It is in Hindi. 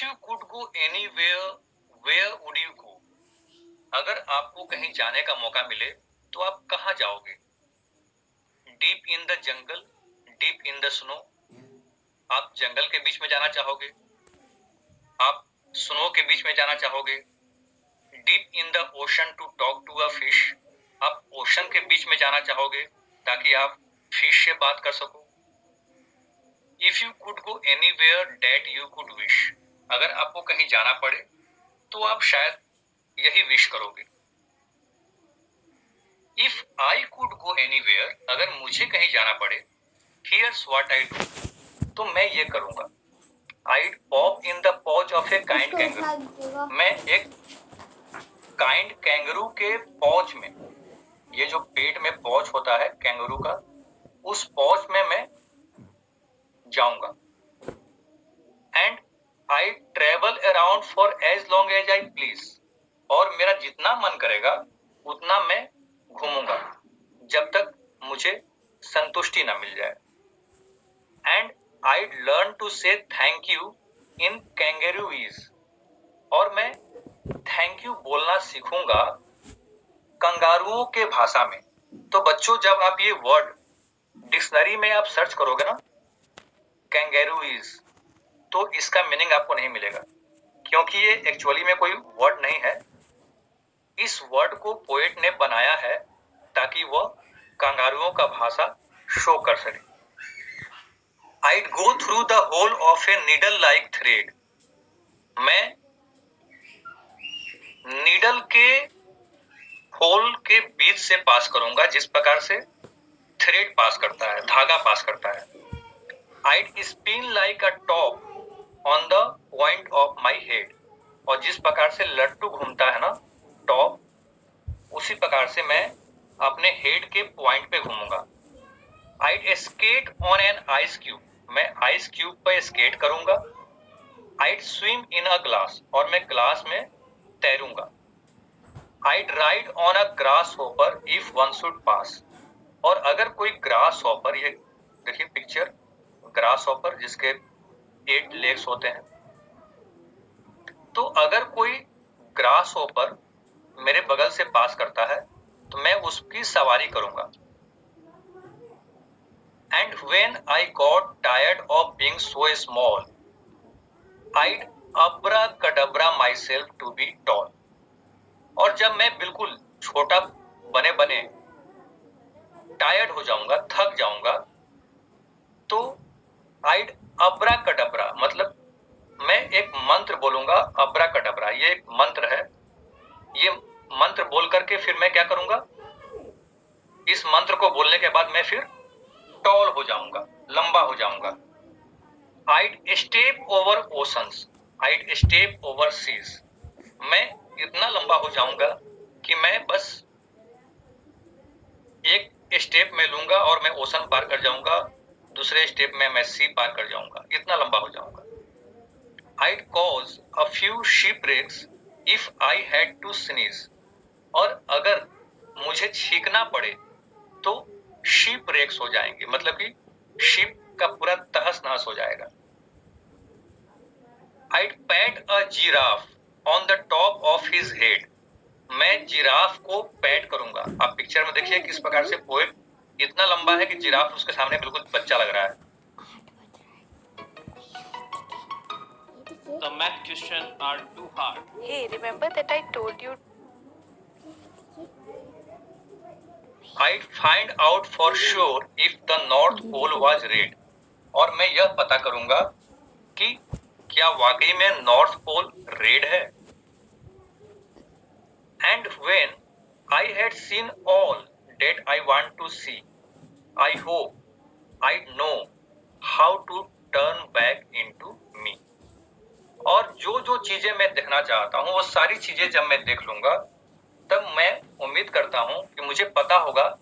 you could go anywhere, where would you go? अगर आपको कहीं जाने का मौका मिले तो आप कहां जाओगे? Deep in the jungle, deep in the snow. आप जंगल के बीच में जाना चाहोगे? आप स्नो के बीच में जाना चाहोगे? Deep in the ocean to talk to a fish. आप ओशन के बीच में जाना चाहोगे ताकि आप फिश से बात कर सको? If you could go anywhere that you could wish. अगर आपको कहीं जाना पड़े तो आप शायद यही विश करोगे. If I could go anywhere, अगर मुझे कहीं जाना पड़े, here's what I do. तो मैं ये करूंगा. I'd pop in the pouch of a kind kangaroo. मैं एक kind kangaroo के pouch में, ये जो पेट में pouch होता है kangaroo का, उस pouch में मैं जाऊंगा. And I travel around for as long as I please. और मेरा जितना मन करेगा उतना मैं घूमूंगा जब तक मुझे संतुष्टि ना मिल जाए. And I'd learn to say thank you in kangaroese. और मैं थैंक यू बोलना सीखूंगा कंगारुओं के भाषा में. तो बच्चों, जब आप ये वर्ड डिक्शनरी में आप सर्च करोगे ना, kangaroes, तो इसका मीनिंग आपको नहीं मिलेगा क्योंकि ये एक्चुअली में कोई वर्ड नहीं है. इस वर्ड को पोएट ने बनाया है ताकि वह कंगारुओं का भाषा शो कर सके. I'd go through the hole of a needle like thread. मैं नीडल के होल के बीच से पास करूंगा जिस प्रकार से थ्रेड पास करता है, धागा पास करता है. I'd spin like a top on the point of my head. और जिस प्रकार से लट्टू घूमता है ना, टॉप, उसी प्रकार से मैं अपने हेड के पॉइंट पे घूमूंगा. I'd skate on an ice cube. मैं आइस क्यूब पे स्केट करूंगा. I'd swim in a glass. और मैं ग्लास में तैरूंगा. I'd ride on a grasshopper if one should pass. और अगर कोई grasshopper, ये देखिए पिक्चर, grasshopper जिसके 8 legs होते हैं, तो अगर कोई grasshopper मेरे बगल से पास करता है तो मैं उसकी सवारी करूंगा. And when I got tired of being so small, I'd abracadabra myself to be tall. और जब मैं बिल्कुल छोटा बने बने टायर्ड हो जाऊंगा, थक जाऊंगा, तो I'd abracadabra, मतलब मैं एक मंत्र बोलूंगा. abracadabra ये एक मंत्र है. ये मंत्र बोल करके फिर मैं क्या करूंगा, इस मंत्र को बोलने के बाद मैं फिर टॉल हो जाऊंगा, लंबा हो जाऊंगा. I'd step over oceans. I'd step over seas. मैं इतना लंबा हो जाऊंगा कि मैं बस एक स्टेप में लूंगा और मैं ओशन पार कर जाऊंगा, दूसरे स्टेप में मैं सी पार कर जाऊंगा, इतना लंबा हो जाऊंगा. I'd cause a few shipwrecks if I had to sneeze. और अगर मुझे छींकना पड़े तो शिप रेक्स हो जाएंगे, मतलब कि शिप का पूरा तहस नहस हो जाएगा. I'd pat a giraffe on the top of his head. मैं जिराफ को पैट करूंगा. आप पिक्चर में देखिए किस प्रकार से पोएट इतना लंबा है कि जिराफ उसके सामने बिल्कुल बच्चा लग रहा है. The math questions are too hard. Hey, remember that I told you? I'd find out for sure if the North Pole was red. और मैं यह पता करूंगा कि क्या वाकई में नॉर्थ पोल रेड है. And when I had seen all that I want to see, I hope I know how to turn back into me. और जो जो चीजें मैं देखना चाहता हूं वो सारी चीजें जब मैं देख लूंगा तब मैं उम्मीद करता हूं कि मुझे पता होगा